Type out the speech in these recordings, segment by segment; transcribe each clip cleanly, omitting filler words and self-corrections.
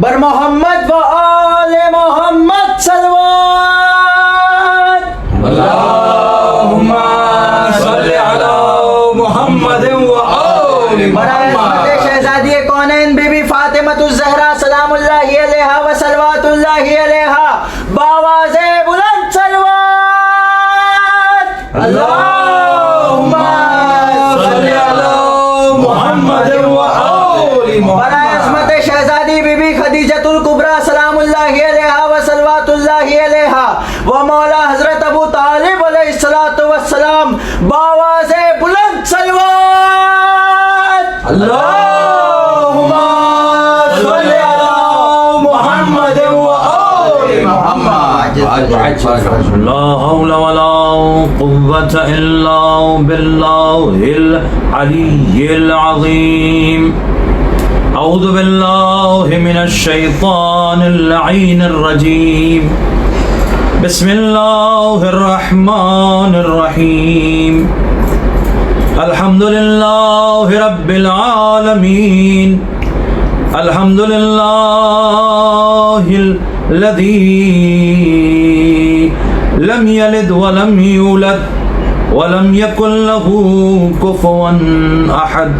بر محمد و آل محمد صلوات اللهم صل على محمد و آل محمد. شہزادی کونین بی بی فاطمۃ الزہرا سلام اللہ علیہا و صلوات اللہ علیہا باواز بلند صلوات. اللهم صل على محمد و آل محمد. عظمت شہزادی بی بی خدیجۃ الکبریٰ سلام اللہ علیہا و صلوات اللہ علیہا و مولا حضرت ابو طالب علیہ الصلوۃ والسلام باواز بلند صلوات. اللهم صل على محمد و آل محمد. لا حول ولا قوة إلا بالله العلي العظيم. أعوذ بالله من الشيطان اللعين الرجيم. بسم الله الرحمن الرحيم. الحمد لله رب العالمين. الحمد لله الذي لم يلد ولم يولد ولم يكن له كفوا أحد.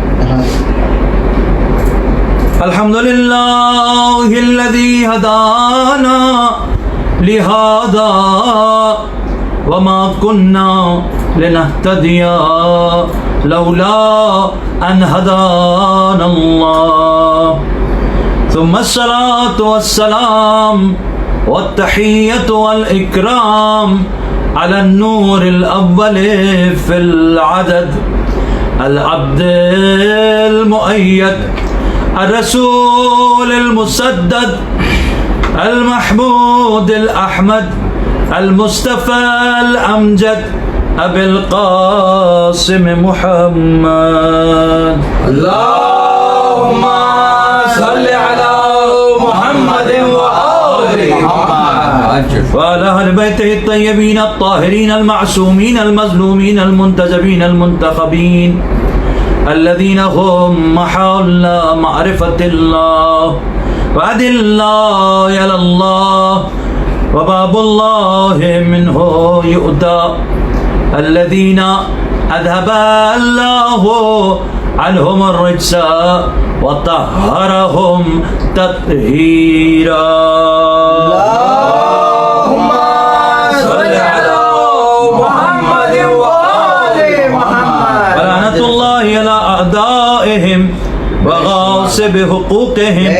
الحمد لله الذي هدانا لهذا وما كنا لنهتدي لولا أن هدانا الله. ثم الصلاة والسلام والتحية والإكرام على النور الأول في العدد العبد المؤيد الرسول المسدد المحمود الأحمد المصطفى الأمجد أبي القاسم محمد. اللهم صل على محمد و آل محمد. وعلى أهل بيته الطيبين الطاهرين المعصومين المظلومين المنتجبين المنتخبين الذين هم محل معرفة الله وأدلة إلى الله وباب الله منه يؤتى الذين أذهب الله عنهم الرجس وطهرهم تطهيرا. اللهم صل على محمد و آل محمد. ولعنة الله على أعدائهم وغاصب حقوقهم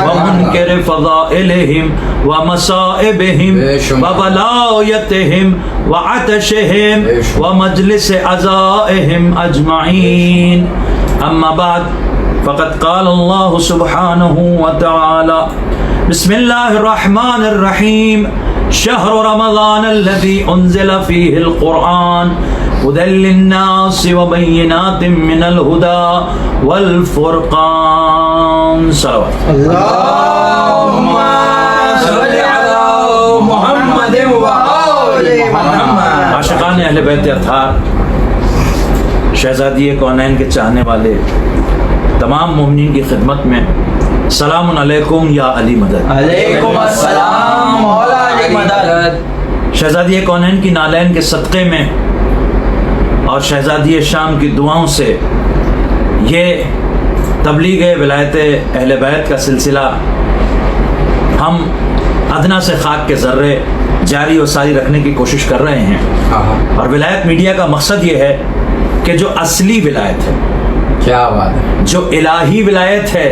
ومنكر فضائلهم ومصائبهم وبلايتهم وعطشهم ومجلس عزائهم أجمعين. أما بعد فقد قال الله سبحانه وتعالى بسم الله الرحمن الرحيم. شهر رمضان الذي أنزل فيه القرآن هدى للناس وبينات من الهدى والفرقان. صلوات. اللهم صل على محمد و آل محمد. عاشقان اہل بیت اطہار، شہزادی کونین کے چاہنے والے تمام مومنین کی خدمت میں سلام علیکم یا علی مدد. علیکم السلام مولا علی مدد. شہزادی کونین کی نالین کے صدقے میں اور شہزادی شام کی دعاؤں سے یہ تبلیغ ولایت اہل بیت کا سلسلہ ہم ادنا سے خاک کے ذرے جاری و ساری رکھنے کی کوشش کر رہے ہیں. اور ولایت میڈیا کا مقصد یہ ہے کہ جو اصلی ولایت ہے، کیا بات ہے، جو الہی ولایت ہے،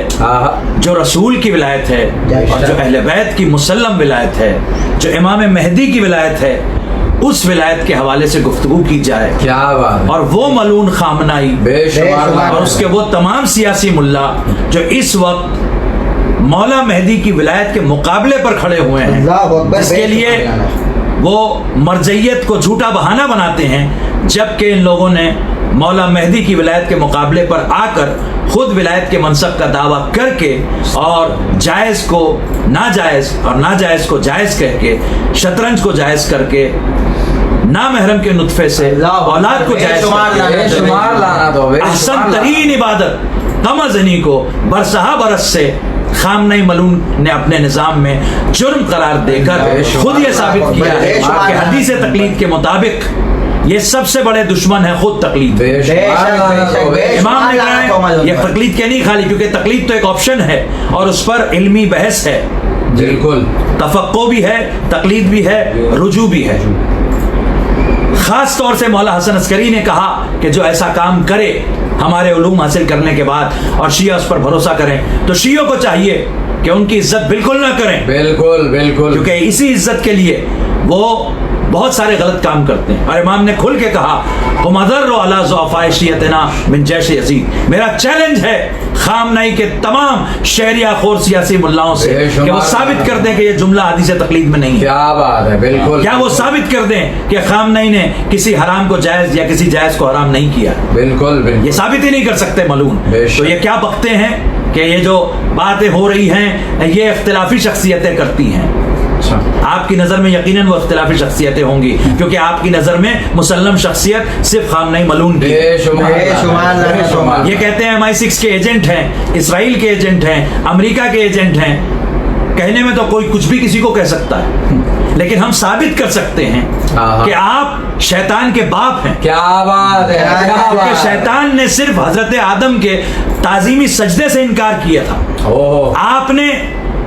جو رسول کی ولایت ہے، اور جو اہل بیت کی مسلم ولایت ہے، جو امام مہدی کی ولایت ہے، اس ولایت کے حوالے سے گفتگو کی جائے. کیا بات ہے. اور وہ ملعون خامنائی بے شمار اور اس کے وہ تمام سیاسی ملا جو اس وقت مولا مہدی کی ولایت کے مقابلے پر کھڑے ہوئے ہیں، اس کے لیے وہ مرجعیت کو جھوٹا بہانہ بناتے ہیں، جبکہ ان لوگوں نے مولا مہدی کی ولایت کے مقابلے پر آ کر خود ولایت کے منصب کا دعویٰ کر کے اور جائز کو ناجائز اور ناجائز کو جائز کہہ کے شطرنج کو جائز کر کے نامحرم کے نطفے سے اولاد کو جائز احسن ترین عبادت قمزنی کو برسہا برس سے خامنہ ملعون نے اپنے نظام میں جرم قرار دے کر خود یہ ثابت کیا ہے کہ حدیث تقلید کے مطابق یہ سب سے بڑے دشمن ہے خود تقلید. امام نے کہا ہے یہ تقلید کے نہیں خالی، کیونکہ تقلید تو ایک آپشن ہے اور اس پر علمی بحث ہے، بالکل تفقع بھی ہے، تقلید بھی ہے، رجوع بھی ہے. خاص طور سے مولا حسن عسکری نے کہا کہ جو ایسا کام کرے ہمارے علوم حاصل کرنے کے بعد اور شیعہ اس پر بھروسہ کریں تو شیعوں کو چاہیے کہ ان کی عزت بالکل نہ کریں، بالکل بالکل، کیونکہ اسی عزت کے لیے وہ بہت سارے غلط کام کرتے ہیں. اور امام نے کھل کے کہا ہم اضر علی ضعفاء شیعتنا من جیش یزید، میرا چیلنج ہے خامنہی کے تمام شہریہ خور سیاسی ملاؤں سے کہ وہ ثابت کر دیں کہ یہ جملہ حدیث تقلید میں نہیں ہے. کیا بات ہے، بالکل. کیا وہ ثابت کر دیں کہ خامنہی نے کسی حرام کو جائز یا کسی جائز کو حرام نہیں کیا؟ بالکل بالکل، یہ ثابت ہی نہیں کر سکتے ملعون. تو یہ کیا بکتے ہیں کہ یہ جو باتیں ہو رہی ہیں یہ اختلافی شخصیتیں کرتی ہیں. آپ کی نظر میں یقیناً وہ اختلافی شخصیتیں ہوں گی، کیونکہ آپ کی نظر میں مسلم شخصیت صرف خامنہی ملعون کی. یہ کہتے ہیں MI6 کے ایجنٹ ہیں، اسرائیل کے ایجنٹ ہیں، امریکہ کے ایجنٹ ہیں. کہنے میں تو کوئی کچھ بھی کسی کو کہہ سکتا ہے، لیکن ہم ثابت کر سکتے ہیں کہ آپ شیطان کے باپ ہیں. کیا بات ہے، کیونکہ شیطان نے صرف حضرت آدم کے تعظیمی سجدے سے انکار کیا تھا، آپ نے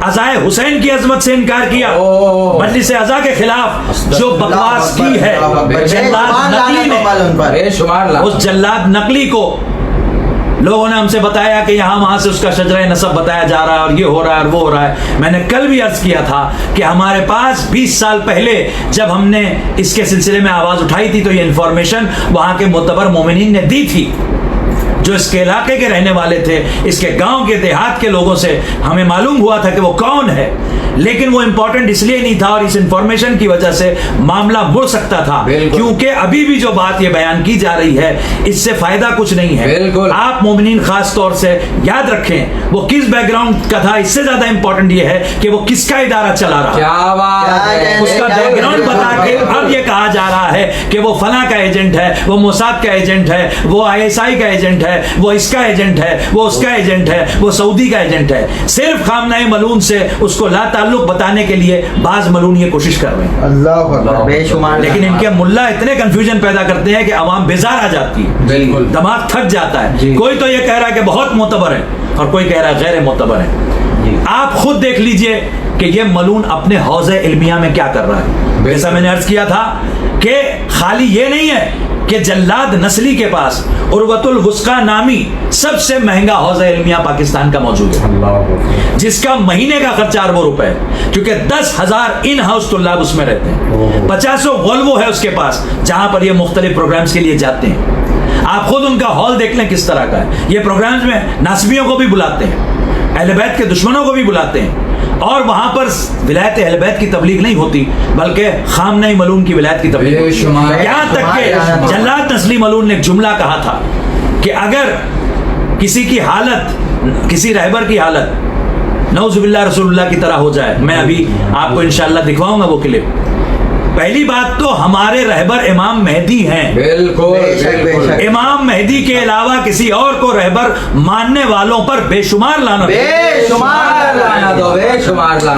عزائے حسین کی عظمت سے انکار کیا. مجلس عزا کے خلاف جو بکواس کی ہے جلاد نقلی نے، اس جلاد نقلی کو لوگوں نے ہم سے بتایا کہ یہاں وہاں سے اس کا شجرہ نسب بتایا جا رہا ہے اور یہ ہو رہا ہے اور وہ ہو رہا ہے. میں نے کل بھی عرض کیا تھا کہ ہمارے پاس 20 سال پہلے جب ہم نے اس کے سلسلے میں آواز اٹھائی تھی تو یہ انفارمیشن وہاں کے معتبر مومنین نے دی تھی، جو اس کے علاقے کے رہنے والے تھے، اس کے گاؤں کے دیہات کے لوگوں سے ہمیں معلوم ہوا تھا کہ وہ کون ہے. لیکن وہ امپورٹنٹ اس لیے نہیں تھا اور اس انفارمیشن کی وجہ سے معاملہ مڑ سکتا تھا، کیونکہ ابھی بھی جو بات یہ بیان کی جا رہی ہے اس سے فائدہ کچھ نہیں ہے. آپ مومنین خاص طور سے یاد رکھیں وہ کس بیک گراؤنڈ کا تھا. اس سے زیادہ امپورٹنٹ یہ ہے کہ وہ کس کا ادارہ چلا رہا ہے، اس کا بیک گراؤنڈ بتا کے اب یہ کہا جا رہا ہے کہ وہ فلاں کا ایجنٹ ہے، وہ موساد کا ایجنٹ ہے، وہ ISI کا ایجنٹ ہے، وہ اس کا ایجنٹ ہے، وہ اس کا ایجنٹ ہے، وہ سعودی کا ایجنٹ ہے. صرف خامنہ ملعون سے اس کو لا تعلق بتانے کے لیے بعض ملعون یہ کوشش کر رہے ہیں. اللہ اکبر، بے شمار. لیکن ان کے ملا اتنے کنفیوژن پیدا کرتے ہیں کہ عوام بیزار آ جاتی ہے، دماغ تھک جاتا ہے. کوئی تو یہ کہہ رہا ہے کہ بہت معتبر ہے اور کوئی کہہ رہا ہے غیر معتبر ہے. آپ خود دیکھ لیجئے کہ یہ ملعون اپنے حوض علمیہ میں کیا کر رہا ہے. جیسا میں نے عرض کیا تھا کہ خالی یہ نہیں ہے کہ جلاد نسلی کے پاس عروۃ الوثقی نامی سب سے مہنگا حوض علمیہ پاکستان کا موجود ہے، جس کا مہینے کا خرچہ اربوں روپے ہے، کیونکہ 10,000 ان ہاؤس طلاب اس میں رہتے ہیں. 50 غلو ہے اس کے پاس جہاں پر یہ مختلف پروگرامز کے لیے جاتے ہیں. آپ خود ان کا ہال دیکھ لیں کس طرح کا ہے. یہ پروگرامز میں ناسبیوں کو بھی بلاتے ہیں، اہل بیت کے دشمنوں کو بھی بلاتے ہیں، اور وہاں پر ولایت اہل بیت کی تبلیغ نہیں ہوتی بلکہ خامنہ ملعون کی ولایت کی تبلیغ ہوتی ہے. یہاں تک کہ جلاد نسلی ملعون نے ایک جملہ کہا تھا کہ اگر کسی کی حالت، کسی رہبر کی حالت نعوذ باللہ رسول اللہ کی طرح ہو جائے، میں ابھی آپ کو انشاءاللہ دکھواؤں گا وہ کلپ. پہلی بات تو ہمارے رہبر امام مہدی ہیں، بالکل. امام مہدی کے علاوہ کسی اور کو رہبر ماننے والوں پر بے شمار لعنت.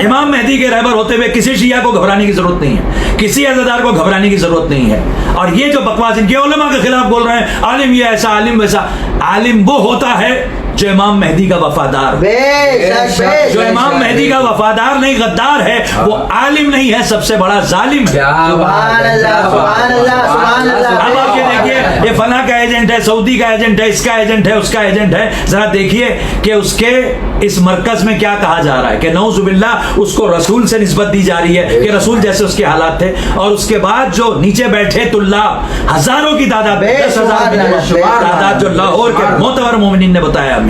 امام مہدی کے رہبر ہوتے ہوئے کسی شیعہ کو گھبرانے کی ضرورت نہیں ہے، کسی عزادار کو گھبرانے کی ضرورت نہیں ہے. اور یہ جو بکواس ان کے علماء کے خلاف بول رہے ہیں عالم یہ ایسا عالم ویسا، عالم وہ ہوتا ہے جو امام مہدی کا وفادار، جو امام مہدی کا وفادار نہیں غدار ہے وہ عالم نہیں ہے، سب سے بڑا ظالم ہے. اب آپ یہ دیکھیے یہ فلاں کا ایجنٹ ہے، سعودی کا ایجنٹ ہے، اس کا ایجنٹ ہے، اس کا ایجنٹ ہے. ذرا دیکھیے کہ اس کے اس مرکز میں کیا کہا جا رہا ہے کہ نعوذ باللہ اس کو رسول سے نسبت دی جا رہی ہے کہ رسول جیسے اس کے حالات تھے. اور اس کے بعد جو نیچے بیٹھے طلاب ہزاروں کی تعداد، 10,000 کی تعداد جو لاہور کے معتبر مومنین نے بتایا ہمیں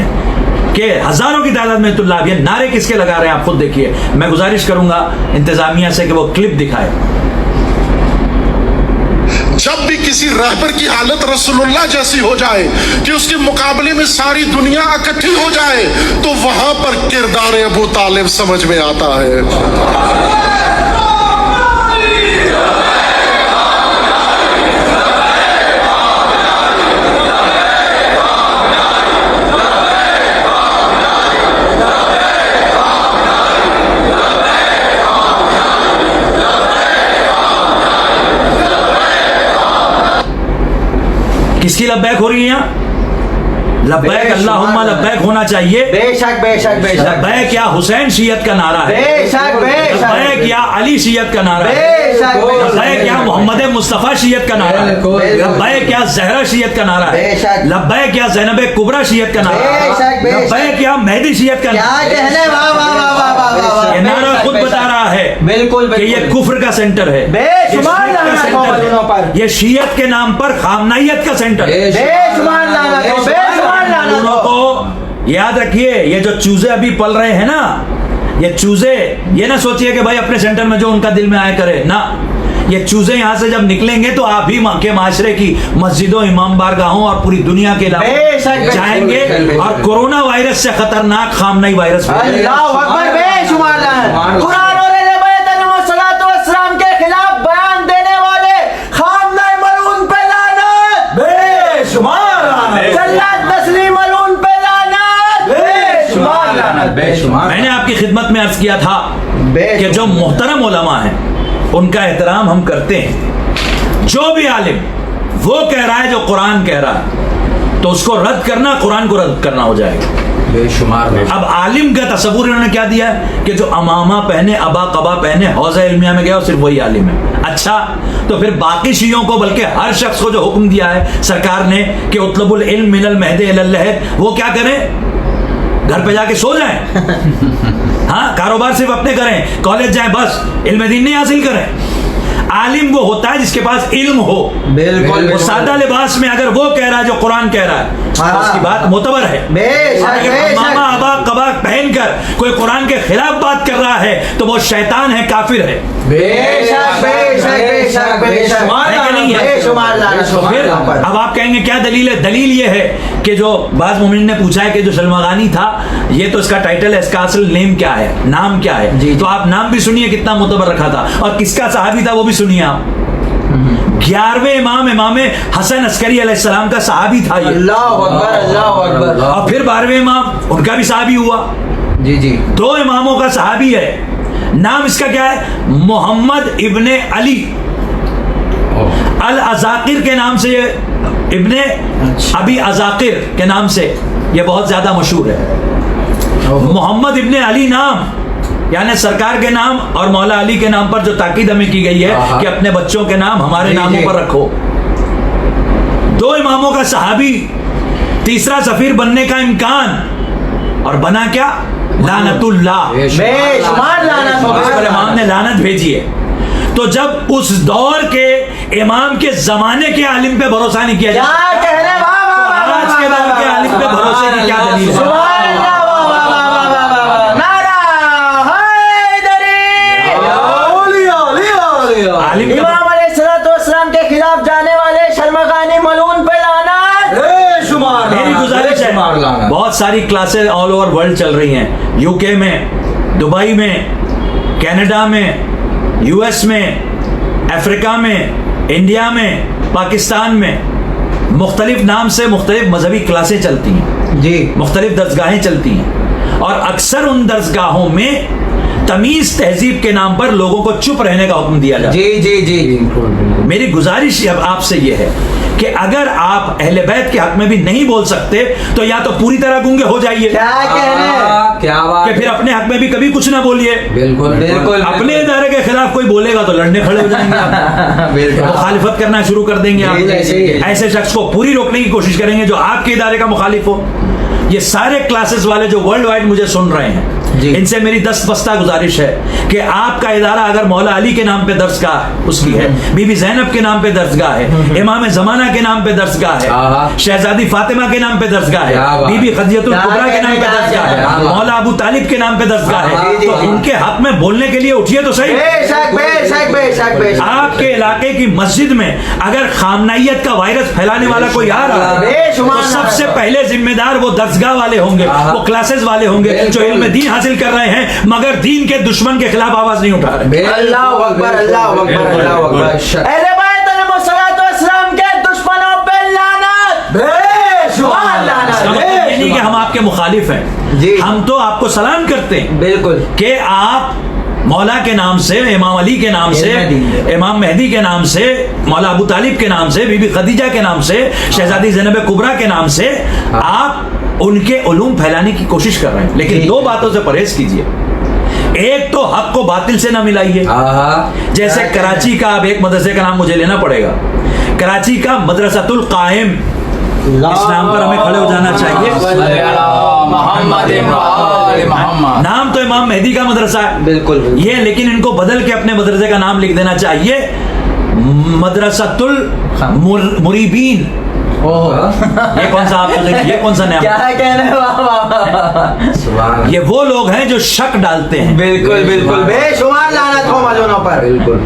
کہ ہزاروں کی تعداد میں طلاب، یہ نعرے کس کے لگا رہے ہیں آپ خود دیکھیے. میں گزارش کروں گا انتظامیہ سے کہ وہ کلپ دکھائے. جب بھی کسی رہبر کی حالت رسول اللہ جیسی ہو جائے کہ اس کے مقابلے میں ساری دنیا اکٹھی ہو جائے تو وہاں پر کردار ابو طالب سمجھ میں آتا ہے. کس کی لبیک ہو رہی ہیں یہاں؟ لبیک اللہم لبیک ہونا چاہیے. بے شک بے شک بے شک. لبیک یا حسین شیعت کا نعرہ ہے. بے شک بے شک. لبیک یا علی شیعت کا نعرہ ہے. بے شک بے شک. لبیک یا محمد مصطفیٰ شیعت کا نعرہ ہے. لبیک یا زہرا شیعت کا نعرہ ہے. بے شک. لبیک یا زینب کبریٰ شیعت کا نعرہ بے شک بے ہے. شک. لبیک یا مہدی شیعت کا کیا نعرہ ہے. کہنے. واہ واہ واہ واہ واہ واہ. یہ نعرہ خود بتا رہا ہے بالکل کہ یہ کفر کا سینٹر ہے. بے یہ شمار شیعت کا لعنت ہو سینٹر ہے. مدینوں پر. یہ شیعت کے نام پر خامنائیت کا سینٹر ہے. بے شمار لعنت ہو. بے شمار لعنت لوگوں ہو. کو یاد رکھیے یہ جو چوزے ابھی پل رہے ہیں نا یہ چوزے یہ نہ سوچئے کہ بھائی اپنے سینٹر میں جو ان کا دل میں آئے کرے نہ یہ چوزے یہاں سے جب نکلیں گے تو آپ ہی کے معاشرے کی مسجدوں امام بارگاہوں اور پوری دنیا کے بے شک علاقے جائیں گے اور کورونا وائرس سے خطرناک خامنائی وائرس اللہ اکبر. بے شمار لعنت. قرآن اور اہل بیت علیہم الصلوۃ والسلام کے خلاف بیان دینے والے خامنہ ملعون پہ لعنت. بے شمار جلاد تسلیم ملعون پہ لعنت. بے شمار لعنت. بے شمار. میں نے آپ کی خدمت میں عرض کیا تھا کہ جو محترم علماء ہیں ان کا احترام ہم کرتے ہیں. جو بھی عالم وہ کہہ رہا ہے جو قرآن کہہ رہا ہے تو اس کو رد کرنا قرآن کو رد کرنا ہو جائے گا. بے شمار. اب عالم کا تصور انہوں نے کیا دیا ہے کہ جو امامہ پہنے ابا قبا پہنے حوضہ علمیہ میں گیا اور صرف وہی عالم ہے. اچھا تو پھر باقی شیعوں کو بلکہ ہر شخص کو جو حکم دیا ہے سرکار نے کہ اطلب العلم من المہد الی اللحد وہ کیا کریں گھر پہ جا کے سو جائیں. ہاں کاروبار صرف اپنے کریں کالج جائیں بس علم دین نہیں حاصل کریں. عالم وہ ہوتا ہے جس کے پاس علم ہو. بالکل. وہ سادہ لباس میں اگر وہ کہہ رہا ہے جو قرآن کہہ رہا ہے تو اس کی بات معتبر ہے. بے شک بے اگر شک. امامہ ابا قبا پہن کر کوئی قرآن کے خلاف بات کر رہا ہے تو وہ شیطان ہے کافر ہے. بے شک بے شک بے شک بے شک. بے شمار لعنت ہو. پھر اب آپ کہیں گے کیا دلیل ہے؟ دلیل یہ ہے کہ جو بعض مومنین نے پوچھا ہے کہ جو شلمغانی تھا یہ تو اس کا ٹائٹل ہے اس کا اصل نیم کیا ہے نام کیا ہے تو آپ نام بھی سنیے کتنا معتبر رکھا تھا اور کس کا صحابی تھا وہ بھی سنیے آپ. 11ویں امام حسن عسکری علیہ السلام کا صحابی تھا یہ. اللہ اکبر اللہ اکبر. اور پھر 12ویں امام ان کا بھی صحابی ہوا. جی جی. 2 اماموں کا صحابی ہے. نام اس کا کیا ہے؟ محمد ابن علی الازاقر کے نام سے یہ ابن ابی ازاقر کے نام سے یہ بہت زیادہ مشہور ہے. محمد ابن علی نام یعنی سرکار کے نام اور مولا علی کے نام پر جو تاکید ہمیں کی گئی ہے کہ اپنے بچوں کے نام ہمارے ناموں پر رکھو. 2 اماموں کا صحابی تیسرا سفیر بننے کا امکان اور بنا کیا؟ لعنت اللہ. بے شمار لعنت ہو. اس پر امام نے لعنت بھیجی ہے. تو جب اس دور کے امام کے زمانے کے عالم پہ بھروسہ نہیں کیا جاتا کیا کہنے. واہ واہ واہ. آج کے دور کے عالم پہ بھروسے کی کیا دلیل ہے؟ سبحان اللہ. واہ واہ واہ واہ واہ واہ. نعرہ حیدری. عالم کا امام علیہ الصلوۃ والسلام کے خلاف جانے والے شرمغانی ملعون پہ لعنت. میری گزارش ہے بہت ساری کلاسز آل اوور ورلڈ چل رہی ہیں یو کے میں دبئی میں کینیڈا میں یو ایس میں افریقہ میں انڈیا میں پاکستان میں مختلف نام سے مختلف مذہبی کلاسیں چلتی ہیں جی. مختلف درسگاہیں چلتی ہیں اور اکثر ان درسگاہوں میں تمیز تہذیب کے نام پر لوگوں کو چپ رہنے کا حکم دیا جاتا ہے. جی جی جی. میری گزارش اب آپ سے یہ ہے کہ اگر آپ اہل بیت کے حق میں بھی نہیں بول سکتے تو یا تو پوری طرح گونگے ہو جائیے کیا کہنے. کیا بات. کہ پھر اپنے حق میں بھی کبھی کچھ نہ بولیے. بالکل بالکل. اپنے ادارے کے خلاف کوئی بولے گا تو لڑنے کھڑے ہو جائیں گے آپ. بالکل. مخالفت کرنا شروع کر دیں گے جی، آپ. ایسے شخص کو پوری روکنے کی کوشش کریں گے جو آپ کے ادارے کا مخالف ہو. یہ سارے کلاسز والے جو ورلڈ وائڈ مجھے سن رہے ہیں ان سے میری دست بستہ گزارش ہے کہ آپ کا ادارہ اگر مولا علی کے نام پہ درسگاہ اس کی ہے، بی بی زینب کے نام پہ درسگاہ ہے، امام زمانہ کے نام پہ درسگاہ ہے، شہزادی فاطمہ کے نام پہ درسگاہ ہے، بی بی خدیجہ الکبریٰ کے نام پہ درسگاہ ہے، مولا ابو طالب کے نام پہ درسگاہ ہے، تو ان کے حق میں بولنے کے لیے اٹھیے تو صحیح۔ آپ کے علاقے کی مسجد میں اگر خامنائیت کا وائرس پھیلانے والا کوئی آ رہا ہے تو سب سے پہلے ذمہ دار وہ درسگاہ والے ہوں گے، وہ کلاسز والے ہوں گے جو علم دین حاصل کر رہے ہیں مگر دین کے دشمن کے خلاف آواز نہیں اٹھا رہے۔ اللہ اکبر، اللہ اکبر، اللہ اکبر۔ اہل بیت علیہ الصلوۃ والسلام کے دشمنوں پہ لعنت، بے شمار لعنت۔ یہ نہیں کہ ہم آپ کے مخالف ہیں، ہم تو آپ کو سلام کرتے ہیں بالکل کہ آپ مولا کے نام سے، امام علی کے نام سے، امام مہدی کے نام سے، مولا ابو طالب کے نام سے، بی بی خدیجہ کے نام سے، شہزادی زینب کبریٰ کے نام سے آپ ان کے علوم پھیلانے کی کوشش کر رہے ہیں، لیکن دو باتوں سے پرہیز کیجئے۔ ایک تو حق کو باطل سے نہ ملائیے، جیسے کراچی کا اب ایک مدرسے کا نام مجھے لینا پڑے گا، کراچی کا مدرسۃ القائم، اس نام پر ہمیں کھڑے ہو جانا چاہیے۔ نام تو امام مہدی کا مدرسہ ہے بالکل یہ، لیکن ان کو بدل کے اپنے مدرسے کا نام لکھ دینا چاہیے مدرسۃ المریبین۔ یہ کون سا آپ یہ کون سا نام؟ کیا کہنا ہے؟ یہ وہ لوگ ہیں جو شک ڈالتے ہیں۔ بالکل بالکل، بے شمار لعنت ہو مجنوں پر۔ بالکل،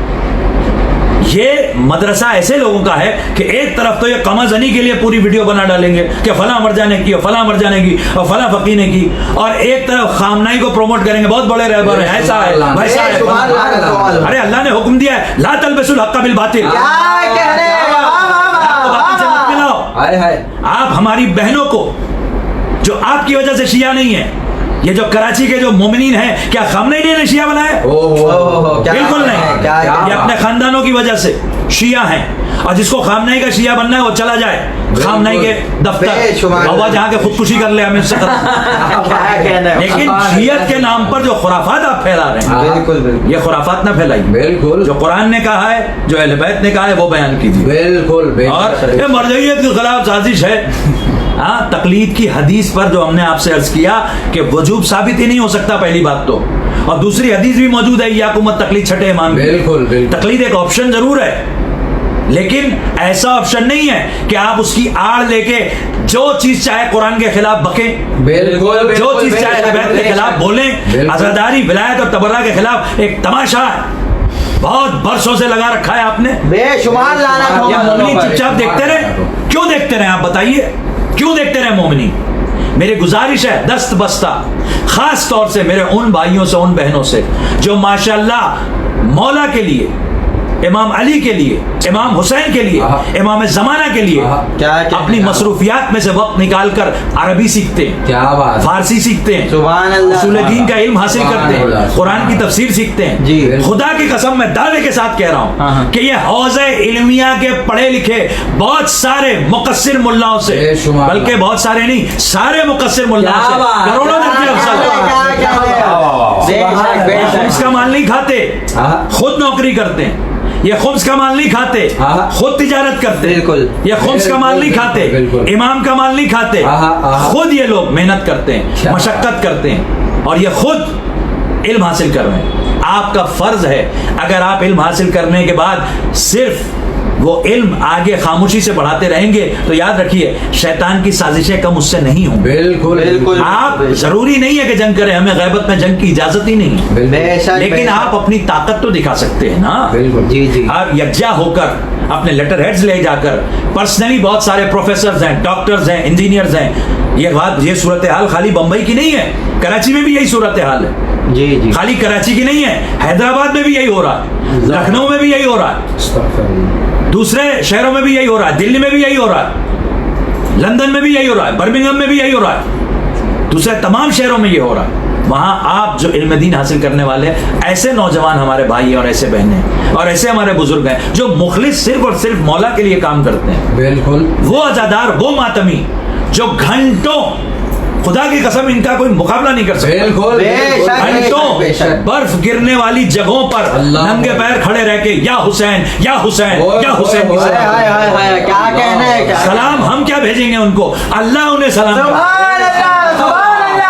یہ مدرسہ ایسے لوگوں کا ہے کہ ایک طرف تو یہ قمع زنی کے لیے پوری ویڈیو بنا ڈالیں گے کہ فلاں مرجع نے کی اور فلاں مرجع نے کی اور فلاں فقی نے کی، اور ایک طرف خامنائی کو پروموٹ کریں گے، بہت بڑے رہبر ہیں، ایسا ہے ویسا ہے۔ ارے اللہ نے حکم دیا ہے لا تلبسوا الحق بالباطل، کیا کہہ رہے ہیں؟ باطل سے مت ملاؤ۔ آپ ہماری بہنوں کو جو آپ کی وجہ سے شیعہ نہیں ہے، یہ جو کراچی کے جو مومنین ہیں، کیا خامنئی نے شیعہ بنایا؟ بالکل نہیں، یہ اپنے خاندانوں کی وجہ سے شیعہ ہیں، اور جس کو خامنئی کا شیعہ بننا ہے وہ چلا جائے خامنئی کے دفتر، بابا جہاں کے خودکشی کر لے، ہمیں اس سے لیکن شیعت کے نام پر جو خرافات آپ پھیلا رہے ہیں، بالکل یہ خرافات نہ پھیلائیے، جو قرآن نے کہا ہے، جو اہل بیت نے کہا ہے وہ بیان کیجیے۔ بالکل، اور یہ مرجعیت کے خلاف سازش ہے۔ ہاں، تقلید کی حدیث پر جو ہم نے آپ سے عرض کیا کہ وجوب ثابت ہی نہیں ہو سکتا، پہلی بات تو، اور دوسری حدیث بھی موجود ہے یاکم التقلید چھٹے امام کی۔ بالکل بالکل، تقلید ایک آپشن ضرور ہے، لیکن ایسا آپشن نہیں ہے کہ آپ اس کی آڑ لے کے جو چیز چاہے قرآن کے خلاف بکیں، بالکل جو چیز چاہے اہل بیت کے خلاف بولیں۔ عزاداری، ولایت اور تبرہ کے خلاف ایک تماشا ہے، بہت برسوں سے لگا رکھا ہے آپ نے، بے شمار لعنت ہو۔ یہ مومنین چپ چاپ دیکھتے رہے، کیوں دیکھتے رہے آپ بتائیے، کیوں دیکھتے رہے مومنین؟ میری گزارش ہے دست بستہ، خاص طور سے میرے ان بھائیوں سے، ان بہنوں سے جو ماشاءاللہ مولا کے لیے، امام علی کے لیے، امام حسین کے لیے، امام زمانہ کے لیے اپنی مصروفیات میں سے وقت نکال کر عربی سیکھتے ہیں، کیا بات، فارسی سیکھتے ہیں، سبحان اللہ، اصول دین کا علم حاصل کرتے ہیں، قرآن کی تفسیر سیکھتے ہیں۔ جی، خدا کی قسم میں دعوے کے ساتھ کہہ رہا ہوں کہ یہ حوزہ علمیہ کے پڑھے لکھے بہت سارے مقصر ملاؤں سے، بلکہ بہت سارے نہیں، سارے مقصر ملاؤں سے کروڑوں درجے افضل ہیں۔ خمس کا مال نہیں کھاتے، خود نوکری کرتے ہیں، یہ خمس کا مال نہیں کھاتے، خود تجارت کرتے، یہ خمس کا مال نہیں کھاتے، امام کا مال نہیں کھاتے، خود یہ لوگ محنت کرتے ہیں، مشقت کرتے ہیں، اور یہ خود علم حاصل کر رہے ہیں۔ آپ کا فرض ہے، اگر آپ علم حاصل کرنے کے بعد صرف وہ علم آگے خاموشی سے بڑھاتے رہیں گے تو یاد رکھیے شیطان کی سازشیں کم اس سے نہیں ہوں۔ بالکل، آپ ضروری نہیں ہے کہ جنگ کریں، ہمیں غیبت میں جنگ کی اجازت ہی نہیں ہے، لیکن آپ اپنی طاقت تو دکھا سکتے ہیں نا۔ بالکل، آپ یکجا ہو کر اپنے لیٹر ہیڈز لے جا کر، پرسنلی بہت سارے پروفیسرز ہیں، ڈاکٹرز ہیں، انجینئرز ہیں، یہ صورتحال خالی بمبئی کی نہیں ہے، کراچی میں بھی یہی صورتحال ہے، جی، خالی کراچی کی نہیں ہے، حیدرآباد میں بھی یہی ہو رہا ہے، لکھنؤ میں بھی یہی ہو رہا ہے، دوسرے شہروں میں بھی یہی ہو رہا ہے، دلی میں بھی یہی ہو رہا ہے، لندن میں بھی یہی ہو رہا ہے، برمنگھم میں بھی یہی ہو رہا ہے، دوسرے تمام شہروں میں یہ ہو رہا ہے۔ وہاں آپ جو علم دین حاصل کرنے والے ایسے نوجوان ہمارے بھائی اور ایسے بہنیں اور ایسے ہمارے بزرگ ہیں جو مخلص صرف اور صرف مولا کے لیے کام کرتے ہیں، بالکل، وہ عزادار، وہ ماتمی جو گھنٹوں، خدا کی قسم ان کا کوئی مقابلہ نہیں کر سکتا، بالکل، گھنٹوں برف گرنے والی جگہوں پر ننگے پیر کھڑے رہ کے یا حسین یا حسین یا حسین کی کیا کہنا ہے، سلام ہم کیا بھیجیں گے ان کو، اللہ انہیں سلام، سبحان اللہ، سبحان اللہ،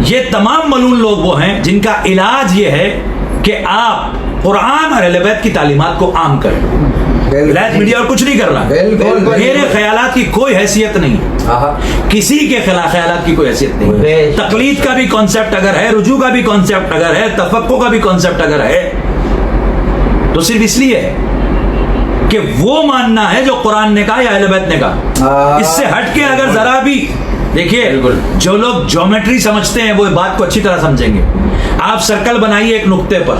یہ تمام ملعون لوگ وہ ہیں جن کا علاج یہ ہے کہ آپ قرآن اور اہل بیت کی تعلیمات کو عام کریں. ولایت میڈیا اور کچھ نہیں کر رہا. میرے خیالات کی کوئی حیثیت نہیں, کسی کے خلاف خیالات کی کوئی حیثیت نہیں. تقلید کا بھی کانسیپٹ اگر ہے, رجوع کا بھی کانسیپٹ اگر ہے, تفقہ کا بھی کانسیپٹ اگر ہے, تو صرف اس لیے ہے کہ وہ ماننا ہے جو قرآن نے کہا یا اہل بیت نے کہا. اس سے ہٹ کے اگر ذرا بھی دیکھیے, جو لوگ جیومیٹری سمجھتے ہیں وہ بات کو اچھی طرح سمجھیں گے. آپ سرکل بنائیے ایک نقطے پر,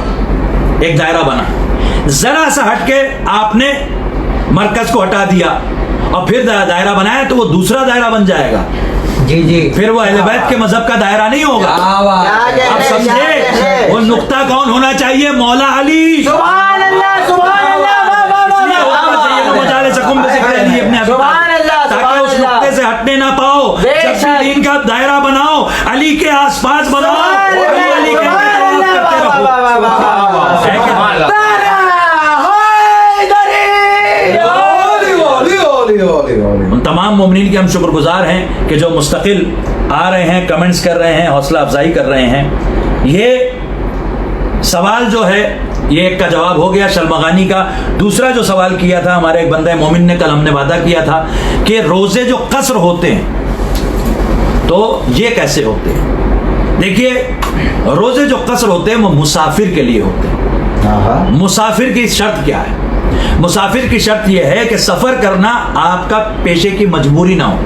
ایک دائرہ بنا, ذرا سا ہٹ کے آپ نے مرکز کو ہٹا دیا اور پھر دائرہ بنایا تو وہ دوسرا دائرہ بن جائے گا. جی جی, پھر وہ اہل بیت کے مذہب کا دائرہ نہیں ہوگا. آپ سمجھے وہ نقطہ کون ہونا چاہیے؟ مولا علی. سبحان اللہ, سبحان اللہ, تاکہ اس نقطے سے ہٹنے نہ پاؤ. جب بھی دین کا دائرہ بناؤ, علی کے آس پاس بناؤ, علی کے ان تمام مومنین کے ہم شکر گزار ہیں کہ جو مستقل آ رہے ہیں, کمنٹس کر رہے ہیں, حوصلہ افزائی کر رہے ہیں. یہ سوال جو ہے یہ ایک کا جواب ہو گیا شلمغانی کا. دوسرا جو سوال کیا تھا ہمارے ایک بندہ مومن نے, کل ہم نے وعدہ کیا تھا کہ روزے جو قصر ہوتے ہیں تو یہ کیسے ہوتے ہیں. دیکھیے, روزے جو قصر ہوتے ہیں وہ مسافر کے لیے ہوتے ہیں. مسافر کی شرط کیا ہے؟ مسافر کی شرط یہ ہے کہ سفر کرنا آپ کا پیشے کی مجبوری نہ ہو,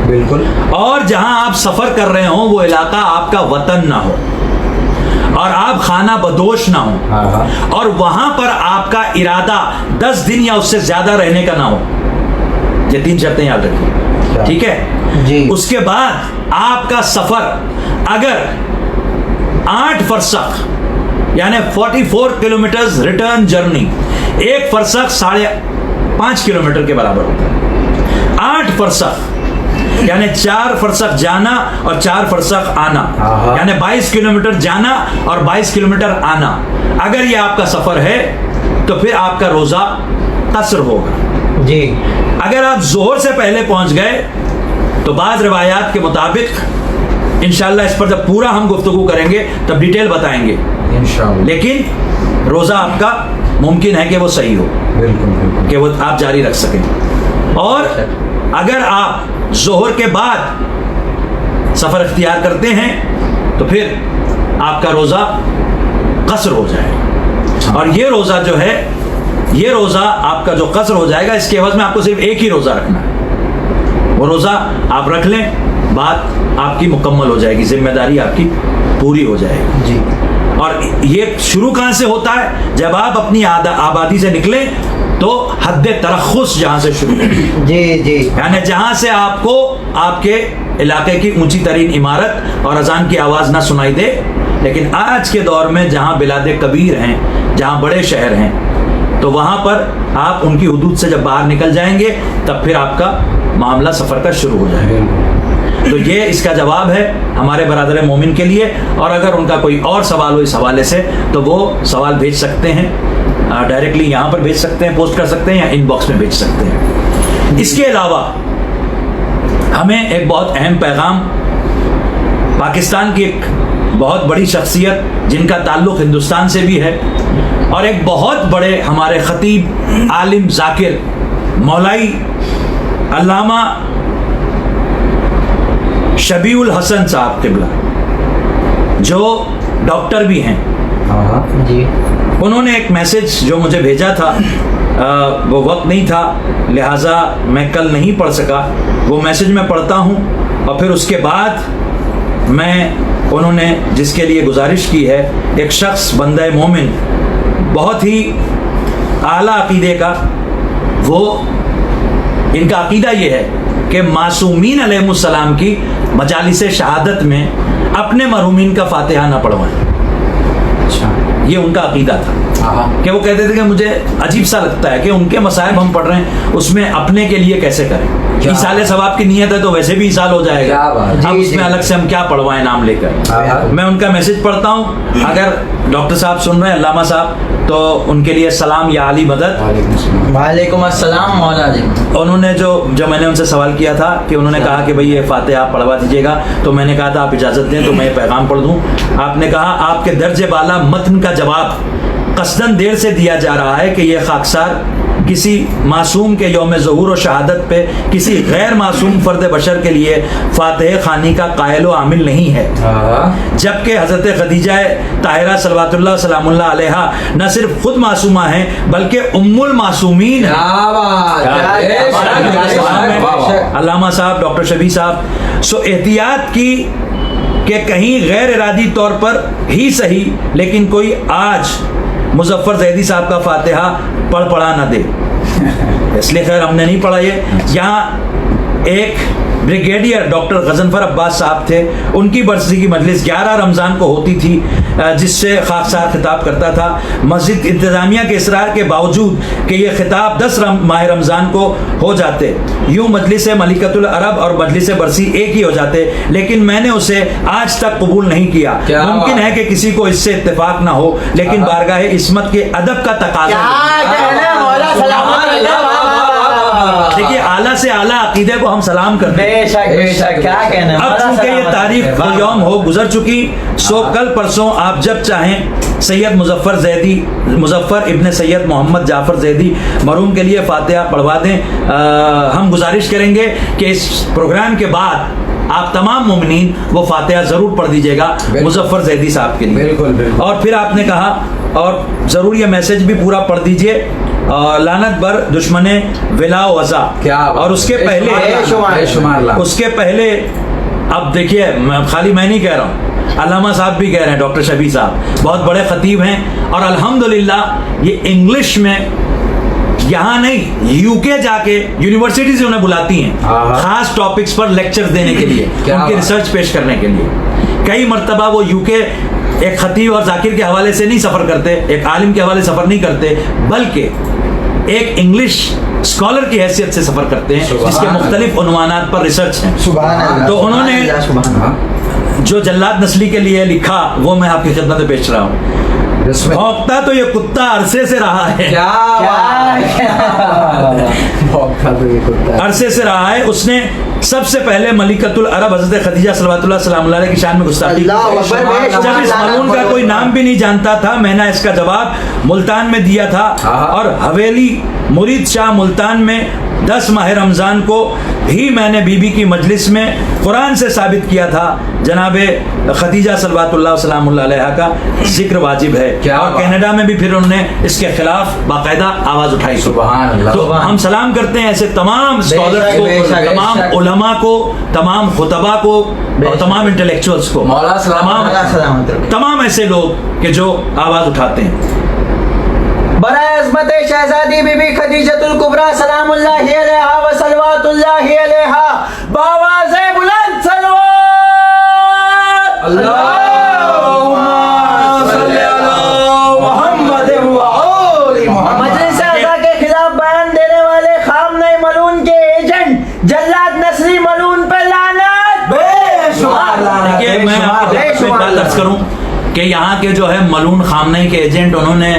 بالکل, اور جہاں آپ سفر کر رہے ہوں وہ علاقہ آپ کا وطن نہ ہو, اور آپ خانہ بدوش نہ ہو, اور وہاں پر آپ کا ارادہ 10 دن یا اس سے زیادہ رہنے کا نہ ہو. یہ 3 شرطیں یاد رکھیے, ٹھیک ہے جی. اس کے بعد آپ کا سفر اگر 8 فرسخ یعنی 44 کلومیٹرز ریٹرن جرنی, ایک فرسخ 5.5 کلومیٹر کے برابر ہوتا ہے. 8 فرسخ یعنی 4 فرسخ جانا اور 4 فرسخ آنا, یعنی 22 کلومیٹر جانا اور 22 کلومیٹر آنا. اگر یہ آپ کا سفر ہے تو پھر آپ کا روزہ قصر ہوگا. جی, اگر آپ ظہر سے پہلے پہنچ گئے تو بعض روایات کے مطابق انشاءاللہ اس پر جب پورا ہم گفتگو کریں گے تب ڈیٹیل بتائیں گے انشاءاللہ, لیکن روزہ آپ کا ممکن ہے کہ وہ صحیح ہو, بالکل, کہ وہ آپ جاری رکھ سکیں. اور اگر آپ ظہر کے بعد سفر اختیار کرتے ہیں تو پھر آپ کا روزہ قصر ہو جائے گا. اور یہ روزہ جو ہے, یہ روزہ آپ کا جو قصر ہو جائے گا, اس کے عوض میں آپ کو صرف ایک ہی روزہ رکھنا ہے. وہ روزہ آپ رکھ لیں, بات آپ کی مکمل ہو جائے گی, ذمہ داری آپ کی پوری ہو جائے گی. جی. اور یہ شروع کہاں سے ہوتا ہے؟ جب آپ اپنی آبادی سے نکلیں تو حد ترخص جہاں سے شروع ہوتی. جی جی, یعنی جہاں سے آپ کو آپ کے علاقے کی اونچی ترین عمارت اور اذان کی آواز نہ سنائی دے. لیکن آج کے دور میں جہاں بلاد کبیر ہیں, جہاں بڑے شہر ہیں, تو وہاں پر آپ ان کی حدود سے جب باہر نکل جائیں گے تب پھر آپ کا معاملہ سفر کا شروع ہو جائے گا. تو یہ اس کا جواب ہے ہمارے برادر مومن کے لیے. اور اگر ان کا کوئی اور سوال ہو اس حوالے سے تو وہ سوال بھیج سکتے ہیں, ڈائریکٹلی یہاں پر بھیج سکتے ہیں, پوسٹ کر سکتے ہیں, یا ان باکس میں بھیج سکتے ہیں. اس کے علاوہ ہمیں ایک بہت اہم پیغام پاکستان کی ایک بہت بڑی شخصیت جن کا تعلق ہندوستان سے بھی ہے, اور ایک بہت بڑے ہمارے خطیب, عالم, ذاکر, مولائی علامہ شبیع الحسن صاحب قبلہ, جو ڈاکٹر بھی ہیں, جی, انہوں نے ایک میسج جو مجھے بھیجا تھا, وہ وقت نہیں تھا لہٰذا میں کل نہیں پڑھ سکا. وہ میسج میں پڑھتا ہوں, اور پھر اس کے بعد میں انہوں نے جس کے لیے گزارش کی ہے, ایک شخص بندہ مومن بہت ہی اعلیٰ عقیدے کا, وہ ان کا عقیدہ یہ ہے کہ معصومین علیہ السلام کی مجالس شہادت میں اپنے مرحومین کا فاتحہ نہ پڑھوائیں. اچھا, یہ ان کا عقیدہ تھا کہ وہ کہتے تھے کہ مجھے عجیب سا لگتا ہے کہ ان کے مصائب ہم پڑھ رہے ہیں, اس میں اپنے کے لیے کیسے کریں. ایصال ثواب کی نیت ہے تو ویسے بھی ایصال ہو جائے گا. کیا بات. اب اس میں الگ سے ہم کیا پڑھوائیں نام لے کر. میں ان کا میسج پڑھتا ہوں, اگر ڈاکٹر صاحب سن رہے ہیں, علامہ صاحب, تو ان کے لیے سلام یا علی مدد. وعلیکم السلام مولا جی. انہوں نے جو میں نے ان سے سوال کیا تھا کہ انہوں نے کہا کہ بھئی یہ فاتحہ آپ پڑھوا دیجیے گا, تو میں نے کہا تھا آپ اجازت دیں تو میں یہ پیغام پڑھ دوں. آپ نے کہا آپ کے درج بالا متن کا جواب قصداً دیر سے دیا جا رہا ہے کہ یہ خاکسار کسی معصوم کے یوم ظہور و شہادت پہ کسی غیر معصوم فرد بشر کے لیے فاتحہ خوانی کا قائل و عامل نہیں ہے, جبکہ حضرت خدیجہ طاہرہ صلوات اللہ سلام اللہ علیہا نہ صرف خود معصومہ ہیں بلکہ ام المعصومین ہیں. علامہ صاحب, ڈاکٹر شبیہ صاحب, سو احتیاط کی کہ کہیں غیر ارادی طور پر ہی صحیح لیکن کوئی آج مظفر زیدی صاحب کا فاتحہ پڑھا نہ دے. اس لیے خیر ہم نے نہیں پڑھا. یہ یہاں ایک بریگیڈیئر ڈاکٹر غضنفر عباس صاحب تھے, ان کی برسی کی مجلس 11 رمضان کو ہوتی تھی, جس سے خاکسار خطاب کرتا تھا. مسجد انتظامیہ کے اصرار کے باوجود کہ یہ خطاب 10 ماہ رمضان کو ہو جاتے, یوں مجلس ملکۃ العرب اور مجلس برسی ایک ہی ہو جاتے, لیکن میں نے اسے آج تک قبول نہیں کیا. ممکن ہے کہ کسی کو اس سے اتفاق نہ ہو, لیکن بارگاہ عصمت کے ادب کا تقاضا دیکھیے, اعلیٰ سے اعلیٰ عقیدے کو ہم سلام کرتے ہیں. اب چونکہ یہ تاریخ و یوم ہو گزر چکی, سو کل پرسوں آپ جب چاہیں سید مظفر ابن سید محمد جعفر زیدی مرحوم کے لیے فاتحہ پڑھوا دیں. ہم گزارش کریں گے کہ اس پروگرام کے بعد آپ تمام مومنین وہ فاتحہ ضرور پڑھ دیجیے گا مظفر زیدی صاحب کے لیے. اور پھر آپ نے کہا, اور ضرور یہ میسج بھی پورا پڑھ دیجیے, لعنت بر دشمن ولا و وزا. اور اس کے پہلے اب دیکھیے, خالی میں نہیں کہہ رہا ہوں, علامہ صاحب بھی کہہ رہے ہیں, ڈاکٹر شبیہ صاحب بہت بڑے خطیب ہیں, اور الحمدللہ یہ انگلش میں یہاں نہیں یو کے جا کے یونیورسٹی سے انہیں بلاتی ہیں خاص ٹاپکس پر لیکچر دینے کے لیے, ان کی ریسرچ پیش کرنے کے لیے. کئی مرتبہ وہ یو کے ایک خطیب اور ذاکر کے حوالے سے نہیں سفر کرتے, ایک عالم کے حوالے سفر نہیں کرتے, بلکہ ایک انگلش اسکالر کی حیثیت سے سفر کرتے ہیں, جس کے مختلف عنوانات پر ریسرچ ہیں. تو انہوں نے جو جلاد نسلی کے لیے لکھا وہ میں آپ کی خدمت میں پیش رہا ہوں. بھونکتا تو یہ کتا عرصے سے رہا ہے, عرصے سے رہا ہے. اس نے سب سے پہلے ملکۃ العرب حضرت خدیجہ صلوات اللہ سلام اللہ علیہ کی شان میں گستاخی کی. جب اس ملعون کا کوئی نام بھی نہیں جانتا تھا, میں نے اس کا جواب ملتان میں دیا تھا, اور حویلی مرید شاہ ملتان میں 10 ماہ رمضان کو ہی میں نے بی بی کی مجلس میں قرآن سے ثابت کیا تھا جناب خدیجہ صلوات اللہ سلام اللہ علیہ کا ذکر واجب ہے. اور کینیڈا میں بھی پھر انہوں نے اس کے خلاف باقاعدہ آواز اٹھائی. تو ہم سلام کرتے ہیں ایسے تمام اسکالرز کو, تمام علماء کو, تمام خطباء کو, اور تمام انٹلیکچوئلز کو, تمام ایسے لوگ کہ جو آواز اٹھاتے ہیں. برائے عظمت شہزادی بی بی خدیجۃ الکبریٰ سلام اللہ علیہا و صلوات اللہ علیہا بآواز بلند صلوات اللہم صلی علی محمد و آل محمد. مجلس اعضاء کے خلاف بیان دینے والے خامنہ ملعون کے ایجنٹ جلاد نصری ملعون پہ لعنت بے شمار لعنت. میں آپ کو عرض کروں کہ یہاں کے جو ہے ملعون خامنہ کے ایجنٹ, انہوں نے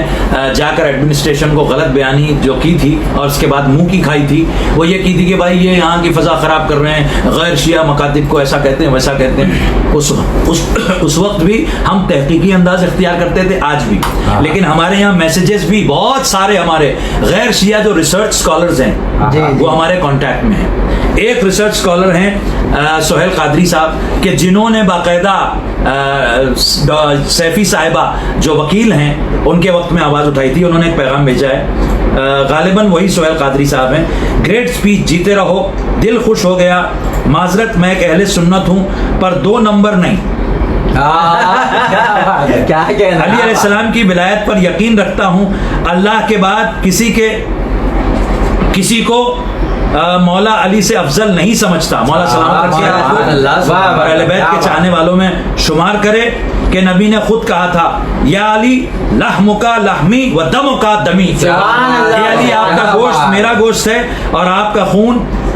جا کر ایڈمنسٹریشن کو غلط بیانی جو کی تھی اور اس کے بعد منہ کی کھائی تھی, وہ یہ کی تھی کہ بھائی یہ یہاں کی فضا خراب کر رہے ہیں, غیر شیعہ مکاتب کو ایسا کہتے ہیں ویسا کہتے ہیں. اس وقت بھی ہم تحقیقی انداز اختیار کرتے تھے, آج بھی, لیکن ہمارے یہاں میسیجز بھی بہت سارے ہمارے غیر شیعہ جو ریسرچ اسکالرز ہیں وہ ہمارے کانٹیکٹ میں ہیں. ایک ریسرچ اسکالر ہیں سہیل قادری صاحب, کہ جنہوں نے باقاعدہ سیفی صاحبہ جو وکیل ہیں ان کے وقت میں آواز اٹھائی تھی, انہوں نے ایک پیغام بھیجا ہے. غالباً وہی سہیل قادری صاحب ہیں. گریٹ سپیچ, جیتے رہو, دل خوش ہو گیا. معذرت میں ایک اہل سنت ہوں پر 2 نمبر نہیں. علی علیہ السلام کی ولایت پر یقین رکھتا ہوں. اللہ کے بعد کسی کو مولا علی سے افضل نہیں سمجھتا. مولا سلامت رکھے اہل بیت کے چاہنے والوں میں شمار کرے, کہ نبی نے خود کہا تھا یا علی لحمکا لحمی و دمکا دمی. یا علی آپ کا گوشت میرا گوشت ہے اور آپ کا خون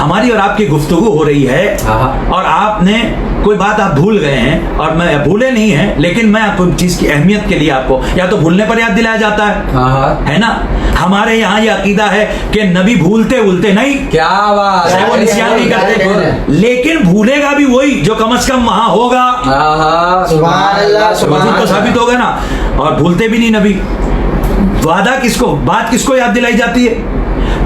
ہماری اور آپ کی گفتگو ہو رہی ہے اور آپ نے کوئی بات آپ بھول گئے ہیں اور میں بھولے نہیں ہیں، لیکن میں کوئی چیز کی اہمیت کے لیے آپ کو یا تو بھولنے پر یاد دلایا جاتا ہے نا. ہمارے یہاں یہ عقیدہ ہے کہ نبی بھولتے نہیں، کیا بات وہ نسیان نہیں کرتے، لیکن بھولے گا بھی وہی جو کم از کم وہاں ہوگا. سبحان اللہ وجود تو ثابت ہوگا نا. اور بھولتے بھی نہیں نبی. وعدہ کس کو، بات کس کو یاد دلائی جاتی ہے؟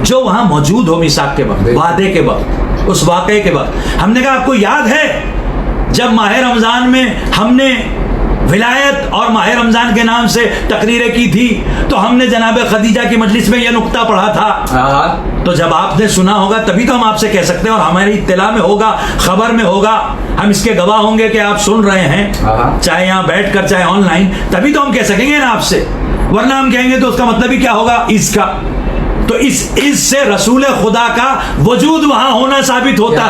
جو وہاں موجود ہو میثاق کے وقت، وعدے کے وقت، اس واقعے کے وقت. ہم نے کہا آپ کو یاد ہے جب ماہ رمضان میں ہم نے ولایت اور ماہ رمضان کے نام سے تقریریں کی تھی تو ہم نے جناب خدیجہ کی مجلس میں یہ نقطہ پڑھا تھا. تو جب آپ نے سنا ہوگا تبھی تو ہم آپ سے کہہ سکتے ہیں، اور ہماری اطلاع میں ہوگا، خبر میں ہوگا، ہم اس کے گواہ ہوں گے کہ آپ سن رہے ہیں، چاہے یہاں بیٹھ کر چاہے آن لائن، تبھی تو ہم کہہ سکیں گے نا آپ سے. ورنہ ہم کہیں گے تو اس کا مطلب ہی کیا ہوگا؟ اس کا. تو اس سے رسول خدا کا وجود وہاں ہونا ثابت ہوتا ہے.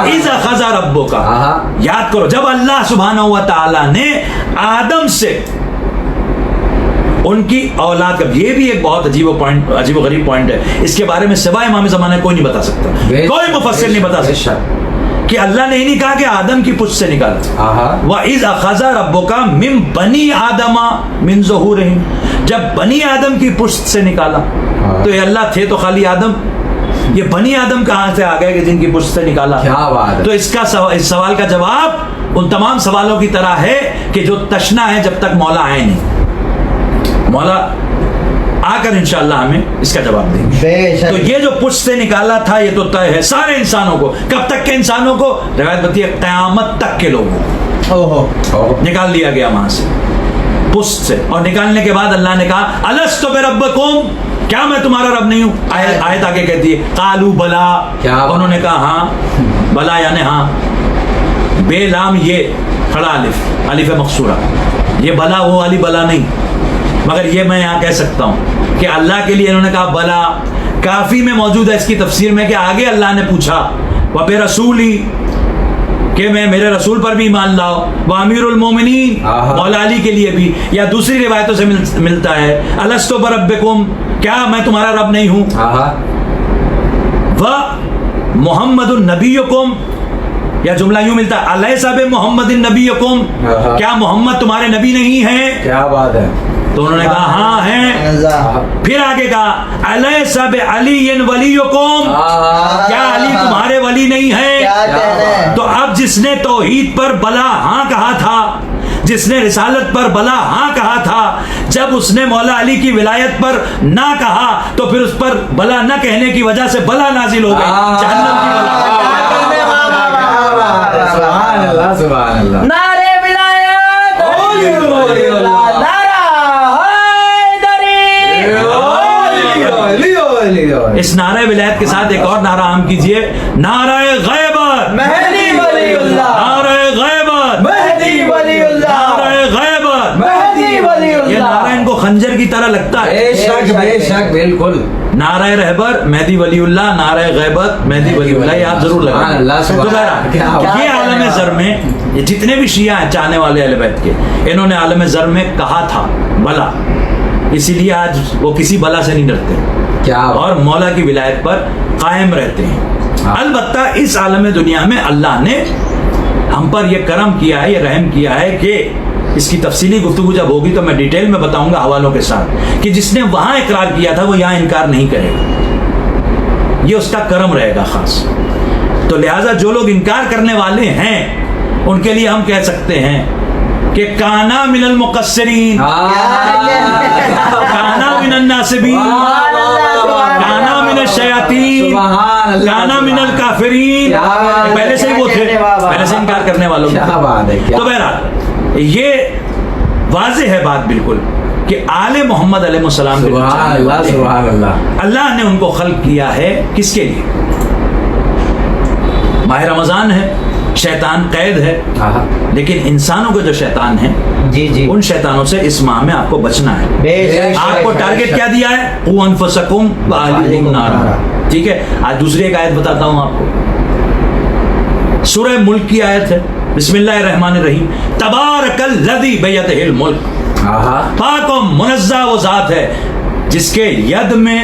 اِذْ أَخَذَ رَبُّكَ، یاد کرو جب اللہ سبحانہ و تعالی نے آدم سے ان کی اولاد کا، یہ بھی ایک بہت عجیب و غریب پوائنٹ ہے، اس کے بارے میں سوائے امام زمانہ کوئی نہیں بتا سکتا، کوئی مفسر نہیں بتا سکتا کہ اللہ نے ہی نہیں کہا کہ آدم کی پشت سے نکالا. وَإِذْ أَخَذَ رَبُّكَ مِن بَنِي آدَمَ مِن ظُهُورِهِمْ، جب بنی آدم کی پشت سے نکالا تو یہ اللہ تھے تو خالی آدم، یہ بنی آدم کہاں سے آ گئے کہ جن کی پشت سے نکالا؟ تو اس سوال کا جواب ان تمام سوالوں کی طرح ہے کہ جو تشنا ہے جب تک مولا آئے نہیں. مولا آ کر انشاءاللہ ہمیں اس کا جواب دیں گے. تو یہ جو پشت سے نکالا تھا یہ تو طے ہے سارے انسانوں کو. کب تک کے انسانوں کو؟ روایت بتاتی ہے قیامت تک کے لوگوں کو نکال لیا گیا وہاں سے، پشت سے. اور نکالنے کے بعد اللہ نے کہا الست بربکم، کیا میں تمہارا رب نہیں ہوں؟ آیت آگے کہتی ہے قالوا بلا، انہوں نے کہا ہاں، بلا یعنی ہاں، بے لام یہ کھڑا الف، الف مقصورہ، یہ بلا وہ والی بلا نہیں. مگر یہ میں یہاں کہہ سکتا ہوں کہ اللہ کے لیے انہوں نے کہا بلا. کافی میں موجود ہے اس کی تفسیر میں کہ آگے اللہ نے پوچھا وَبِرَسُولِي، کہ میں میرے رسول پر بھی ایمان لاؤ، وَأَمِيرُ الْمُؤْمِنِينَ، مولا علی کے لیے بھی. یا دوسری روایتوں سے ملتا ہے الست بربکم، کیا میں تمہارا رب نہیں ہوں؟ وَمُحَمَّدٌ نَبِيُّكُمْ، یا جملہ یوں ملتا ہے الیس بمحمد نبیکم، کیا محمد تمہارے نبی نہیں ہیں؟ کیا بات ہے. تو انہوں نے کہا ہاں ہیں. پھر آگے کہا الیس بعلی ولیکم، کیا علی تمہارے ولی نہیں ہے؟ تو اب جس نے توحید پر بلا ہاں کہا تھا، جس نے رسالت پر بلا ہاں کہا تھا، جب اس نے مولا علی کی ولایت پر نہ کہا تو پھر اس پر بلا نہ کہنے کی وجہ سے بلا نازل ہو گئی، جہنم کی بلا. سبحان اللہ سبحان اللہ. نعرے ولایت، اس نعرہ ولایت کے ساتھ ایک اور نعرہ ہم کیجئے، نعرہ غیبت مہدی ولی اللہ، نعرہ غیبت مہدی ولی اللہ، نعرہ غیبت مہدی ولی اللہ. یہ نعرہ ان کو خنجر کی طرح لگتا ہے. بے شک بالکل. نعرہ رہبر مہدی ولی اللہ، نعرہ غیبت مہدی ولی اللہ، یہ آپ ضرور لگائیں. یہ عالم زر میں یہ جتنے بھی شیعہ ہیں چاہنے والے اہل بیت کے، انہوں نے عالم زر میں کہا تھا بلا، اسی لیے آج وہ کسی بلا سے نہیں ڈرتے اور مولا کی ولایت پر قائم رہتے ہیں. البتہ اس عالم دنیا میں اللہ نے ہم پر یہ کرم کیا ہے، یہ رحم کیا ہے کہ اس کی تفصیلی گفتگو جب ہوگی تو میں ڈیٹیل میں بتاؤں گا حوالوں کے ساتھ، کہ جس نے وہاں اقرار کیا تھا وہ یہاں انکار نہیں کرے گا، یہ اس کا کرم رہے گا خاص. تو لہٰذا جو لوگ انکار کرنے والے ہیں ان کے لیے ہم کہہ سکتے ہیں کہ کانا من المقصرین، کانا من الناصبین، کانا من الشیاطین، کانا من الکافرین. پہلے سے ہی وہ تھے، پہلے سے انکار کرنے والوں. تو بہرحال یہ واضح ہے بات بالکل کہ آل محمد علیہ السلام اللہ نے ان کو خلق کیا ہے کس کے لیے؟ ماہ رمضان ہے، شیطان قید ہے، لیکن انسانوں کے جو شیطان ہیں ان شیطانوں سے اس ماہ میں آپ کو بچنا ہے. آپ کو ٹارگٹ کیا دیا ہے؟ قوا انفسکم واہلیکم نارا. ٹھیک ہے، آج دوسری ایک آیت بتاتا ہوں آپ کو، سورہ ملک کی آیت ہے، بسم اللہ الرحمن الرحیم. تبارک الذی بیدہ الملک، پاک و منزہ وہ ذات ہے جس کے ید میں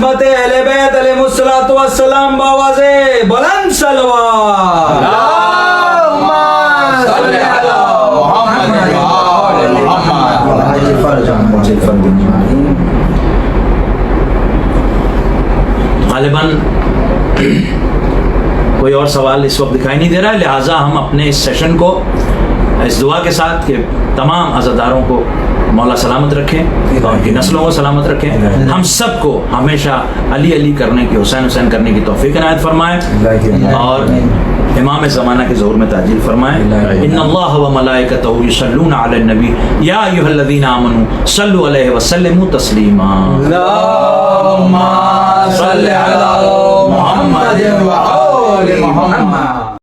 عظمت اہل بیت علیہ الصلوۃ والسلام باوازے بلند صلوات غالباً کوئی اور سوال اس وقت دکھائی نہیں دے رہا ہے، لہٰذا ہم اپنے اس سیشن کو اس دعا کے ساتھ کہ تمام عزاداروں کو مولا سلامت رکھیں، ان کی نسلوں کو سلامت رکھیں، ہم سب کو ہمیشہ علی علی کرنے کی، حسین حسین کرنے کی توفیق عنایت فرمائے، اور امام زمانہ کے ظہور میں تعجیل فرمائے۔ ان اللہ و ملائکتہ یصلون علی النبی یا ایھا الذین آمنوا صلوا علیہ وسلموا تسلیما۔ اللهم صل على محمد وآل محمد